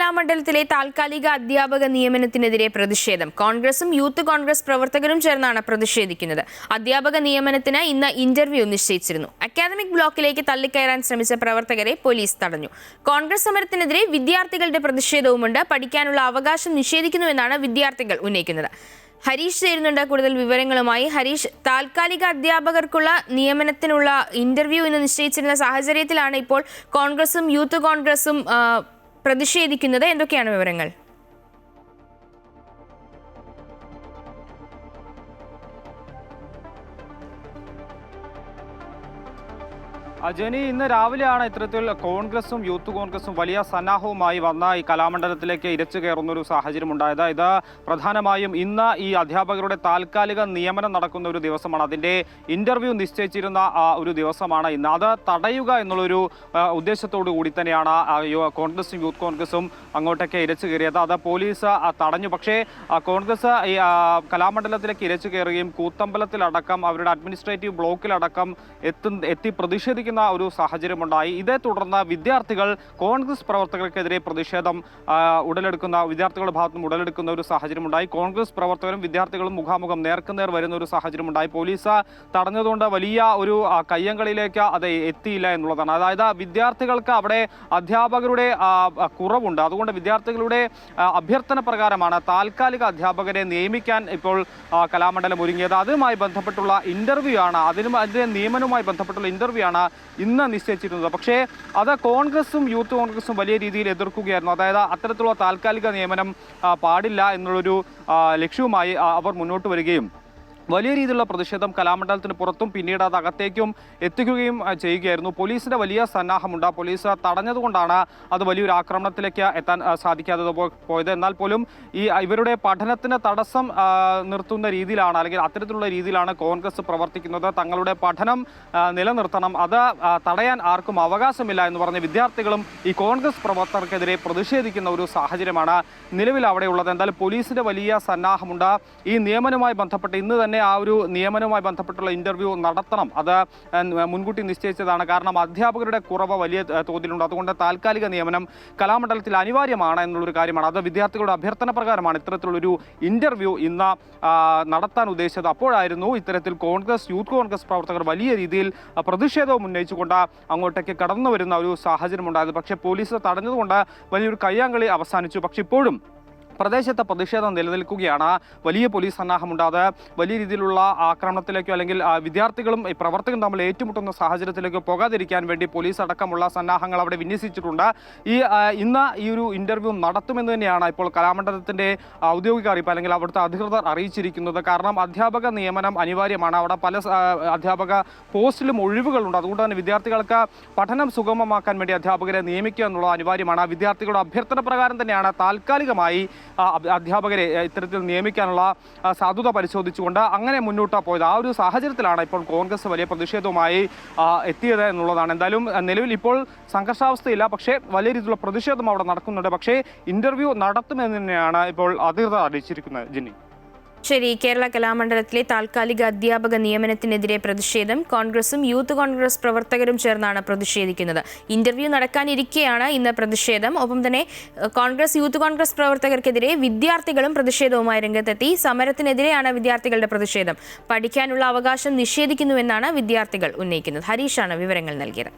കലാമണ്ഡലത്തിലെ താൽക്കാലിക അധ്യാപക നിയമനത്തിനെതിരെ പ്രതിഷേധം. കോൺഗ്രസും യൂത്ത് കോൺഗ്രസ് പ്രവർത്തകരും ചേർന്നാണ് പ്രതിഷേധിക്കുന്നത്. അധ്യാപക നിയമനത്തിന് ഇന്ന് ഇന്റർവ്യൂ നിശ്ചയിച്ചിരുന്നു. അക്കാദമിക് ബ്ലോക്കിലേക്ക് തള്ളിക്കയറാൻ ശ്രമിച്ച പ്രവർത്തകരെ പോലീസ് തടഞ്ഞു. കോൺഗ്രസ് സമരത്തിനെതിരെ വിദ്യാർത്ഥികളുടെ പ്രതിഷേധവുമുണ്ട്. പഠിക്കാനുള്ള അവകാശം നിഷേധിക്കുന്നുവെന്നാണ് വിദ്യാർത്ഥികൾ ഉന്നയിക്കുന്നത്. ഹരീഷ് ചേരുന്നുണ്ട് കൂടുതൽ വിവരങ്ങളുമായി. ഹരീഷ്, താൽക്കാലിക അധ്യാപകർക്കുള്ള നിയമനത്തിനുള്ള ഇന്റർവ്യൂ ഇന്ന് നിശ്ചയിച്ചിരുന്ന സാഹചര്യത്തിലാണ് ഇപ്പോൾ കോൺഗ്രസും യൂത്ത് കോൺഗ്രസും പ്രതിഷേധിക്കുന്നത്. എന്തൊക്കെയാണ് വിവരങ്ങൾ? ജനി, ഇന്ന് രാവിലെയാണ് ഇത്തരത്തിൽ കോൺഗ്രസും യൂത്ത് കോൺഗ്രസും വലിയ സന്നാഹവുമായി വന്ന ഈ കലാമണ്ഡലത്തിലേക്ക് ഇരച്ചു കയറുന്ന ഒരു സാഹചര്യം ഉണ്ടായത്. ഇത് പ്രധാനമായും ഇന്ന് ഈ അധ്യാപകരുടെ താൽക്കാലിക നിയമനം നടക്കുന്ന ഒരു ദിവസമാണ്. അതിൻ്റെ ഇന്റർവ്യൂ നിശ്ചയിച്ചിരുന്ന ഒരു ദിവസമാണ് ഇന്ന്. അത് തടയുക എന്നുള്ളൊരു ഉദ്ദേശത്തോടു കൂടി തന്നെയാണ് കോൺഗ്രസും യൂത്ത് കോൺഗ്രസും അങ്ങോട്ടേക്ക് ഇരച്ചു കയറിയത്. അത് പോലീസ് തടഞ്ഞു. പക്ഷേ കോൺഗ്രസ് ഈ കലാമണ്ഡലത്തിലേക്ക് ഇരച്ചു കയറുകയും കൂത്തമ്പലത്തിലടക്കം അവരുടെ അഡ്മിനിസ്ട്രേറ്റീവ് ബ്ലോക്കിലടക്കം എത്തി പ്രതിഷേധിക്കുന്ന ഒരു സാഹചര്യമുണ്ടായി. ഇതേ തുടർന്ന് വിദ്യാർത്ഥികൾ കോൺഗ്രസ് പ്രവർത്തകർക്കെതിരെ പ്രതിഷേധം വിദ്യാർത്ഥികളുടെ ഭാഗത്തുനിന്ന് ഉടലെടുക്കുന്ന ഒരു സാഹചര്യമുണ്ടായി. കോൺഗ്രസ് പ്രവർത്തകരും വിദ്യാർത്ഥികളും മുഖാമുഖം നേർക്കുനേർ വരുന്ന ഒരു സാഹചര്യമുണ്ടായി. പോലീസ് തടഞ്ഞതുകൊണ്ട് വലിയ ഒരു കയ്യങ്കളിയിലേക്ക് അത് എത്തിയില്ല എന്നുള്ളതാണ്. അതായത് വിദ്യാർത്ഥികൾക്ക് അവിടെ അധ്യാപകരുടെ കുറവുണ്ട്. അതുകൊണ്ട് വിദ്യാർത്ഥികളുടെ അഭ്യർത്ഥന പ്രകാരമാണ് താൽക്കാലിക അധ്യാപകരെ നിയമിക്കാൻ ഇപ്പോൾ കലാമണ്ഡലം ഒരുങ്ങിയത്. അതുമായി ബന്ധപ്പെട്ടുള്ള ഇന്റർവ്യൂ ആണ്, അതിന്റെ നിയമനവുമായി ബന്ധപ്പെട്ടുള്ള ഇന്റർവ്യൂ ആണ് ഇന്ന് നിശ്ചയിച്ചിരുന്നത്. പക്ഷേ അത് കോൺഗ്രസും യൂത്ത് കോൺഗ്രസും വലിയ രീതിയിൽ എതിർക്കുകയായിരുന്നു. അതായത് അത്തരത്തിലുള്ള താൽക്കാലിക നിയമനം പാടില്ല എന്നുള്ളൊരു ലക്ഷ്യവുമായി അവർ മുന്നോട്ട് വരികയും വലിയ രീതിയിലുള്ള പ്രതിഷേധം കലാമണ്ഡലത്തിന് പുറത്തും പിന്നീട് അത് അകത്തേക്കും എത്തിക്കുകയും ചെയ്യുകയായിരുന്നു. പോലീസിന്റെ വലിയ സന്നാഹമുണ്ട്. പോലീസ് തടഞ്ഞതുകൊണ്ടാണ് അത് വലിയൊരു ആക്രമണത്തിലേക്ക് എത്താൻ സാധിക്കാതെ പോയത്. എന്നാൽ പോലും ഇവരുടെ പഠനത്തിന് തടസ്സം നിർത്തുന്ന രീതിയിലാണ്, അല്ലെങ്കിൽ അത്തരത്തിലുള്ള രീതിയിലാണ് കോൺഗ്രസ് പ്രവർത്തിക്കുന്നത്. തങ്ങളുടെ പഠനം നിലനിർത്തണം, അത് തടയാൻ ആർക്കും അവകാശമില്ല എന്ന് പറഞ്ഞ വിദ്യാർത്ഥികളും ഈ കോൺഗ്രസ് പ്രവർത്തകർക്കെതിരെ പ്രതിഷേധിക്കുന്ന ഒരു സാഹചര്യമാണ് നിലവിൽ അവിടെയുള്ളത്. എന്തായാലും പോലീസിന്റെ വലിയ സന്നാഹമുണ്ട്. ഈ നിയമനവുമായി ബന്ധപ്പെട്ട് ഇന്ന് തന്നെ ആ ഒരു നിയമനവുമായി ബന്ധപ്പെട്ടുള്ള ഇന്റർവ്യൂ നടത്തണം. അത് മുൻകൂട്ടി നിശ്ചയിച്ചതാണ്. കാരണം അധ്യാപകരുടെ കുറവ് വലിയ തോതിലുണ്ട്. അതുകൊണ്ട് താൽക്കാലിക നിയമനം കലാമണ്ഡലത്തിൽ അനിവാര്യമാണ് എന്നുള്ളൊരു കാര്യമാണ്. അത് വിദ്യാർത്ഥികളുടെ അഭ്യർത്ഥന പ്രകാരമാണ് ഇത്തരത്തിലുള്ളൊരു ഇന്റർവ്യൂ ഇന്ന് നടത്താൻ ഉദ്ദേശിച്ചത്. അപ്പോഴായിരുന്നു ഇത്തരത്തിൽ കോൺഗ്രസ് യൂത്ത് കോൺഗ്രസ് പ്രവർത്തകർ വലിയ രീതിയിൽ പ്രതിഷേധവും ഉന്നയിച്ചുകൊണ്ട് അങ്ങോട്ടേക്ക് കടന്നു വരുന്ന ഒരു സാഹചര്യം ഉണ്ടായത്. പക്ഷേ പോലീസ് തടഞ്ഞതുകൊണ്ട് വലിയൊരു കയ്യാങ്കളി അവസാനിച്ചു. പക്ഷെ ഇപ്പോഴും പ്രദേശത്തെ പ്രതിഷേധം നിലനിൽക്കുകയാണ്. വലിയ പോലീസ് സന്നാഹമുണ്ടാതെ വലിയ രീതിയിലുള്ള ആക്രമണത്തിലേക്കോ അല്ലെങ്കിൽ വിദ്യാർത്ഥികളും പ്രവർത്തകരും തമ്മിൽ ഏറ്റുമുട്ടുന്ന സാഹചര്യത്തിലേക്കോ പോകാതിരിക്കാൻ വേണ്ടി പോലീസ് അടക്കമുള്ള സന്നാഹങ്ങൾ അവിടെ വിന്യസിച്ചിട്ടുണ്ട്. ഇന്ന് ഈ ഒരു ഇന്റർവ്യൂ നടത്തുമെന്ന് തന്നെയാണ് ഇപ്പോൾ കലാമണ്ഡലത്തിന്റെ ഔദ്യോഗിക അറിയിപ്പ്, അല്ലെങ്കിൽ അവിടുത്തെ അധികൃതർ അറിയിച്ചിരിക്കുന്നത്. കാരണം അധ്യാപക നിയമനം അനിവാര്യമാണ്. അവിടെ പല അധ്യാപക പോസ്റ്റിലും ഒഴിവുകളുണ്ട്. അതുകൊണ്ട് തന്നെ വിദ്യാർത്ഥികൾക്ക് പഠനം സുഗമമാക്കാൻ വേണ്ടി അധ്യാപകരെ നിയമിക്കുക എന്നുള്ളത് അനിവാര്യമാണ്. വിദ്യാർത്ഥികളുടെ അഭ്യർത്ഥന പ്രകാരം തന്നെയാണ് താൽക്കാലികമായി അധ്യാപകരെ ഇത്തരത്തിൽ നിയമിക്കാനുള്ള സാധുത പരിശോധിച്ചുകൊണ്ട് അങ്ങനെ മുന്നോട്ട് പോയത്. ആ ഒരു സാഹചര്യത്തിലാണ് ഇപ്പോൾ കോൺഗ്രസ് വലിയ പ്രതിഷേധവുമായി എത്തിയത് എന്നുള്ളതാണ്. എന്തായാലും നിലവിൽ ഇപ്പോൾ സംഘർഷാവസ്ഥയില്ല, പക്ഷേ വലിയ രീതിയിലുള്ള പ്രതിഷേധം അവിടെ നടക്കുന്നുണ്ട്. പക്ഷേ ഇന്റർവ്യൂ നടത്തുമെന്ന് തന്നെയാണ് ഇപ്പോൾ അധികൃതർ അറിയിച്ചിരിക്കുന്നത്. ജിന്നി, ശരി. കേരള കലാമണ്ഡലത്തിലെ താൽക്കാലിക അധ്യാപക നിയമനത്തിനെതിരെ പ്രതിഷേധം. കോൺഗ്രസും യൂത്ത് കോൺഗ്രസ് പ്രവർത്തകരും ചേർന്നാണ് പ്രതിഷേധിക്കുന്നത്. ഇന്റർവ്യൂ നടക്കാനിരിക്കെയാണ് ഇന്ന് പ്രതിഷേധം. ഒപ്പം തന്നെ കോൺഗ്രസ് യൂത്ത് കോൺഗ്രസ് പ്രവർത്തകർക്കെതിരെ വിദ്യാർത്ഥികളും പ്രതിഷേധവുമായി രംഗത്തെത്തി. സമരത്തിനെതിരെയാണ് വിദ്യാർത്ഥികളുടെ പ്രതിഷേധം. പഠിക്കാനുള്ള അവകാശം നിഷേധിക്കുന്നുവെന്നാണ് വിദ്യാർത്ഥികൾ ഉന്നയിക്കുന്നത്. ഹരീഷാണ് വിവരങ്ങൾ നൽകിയത്.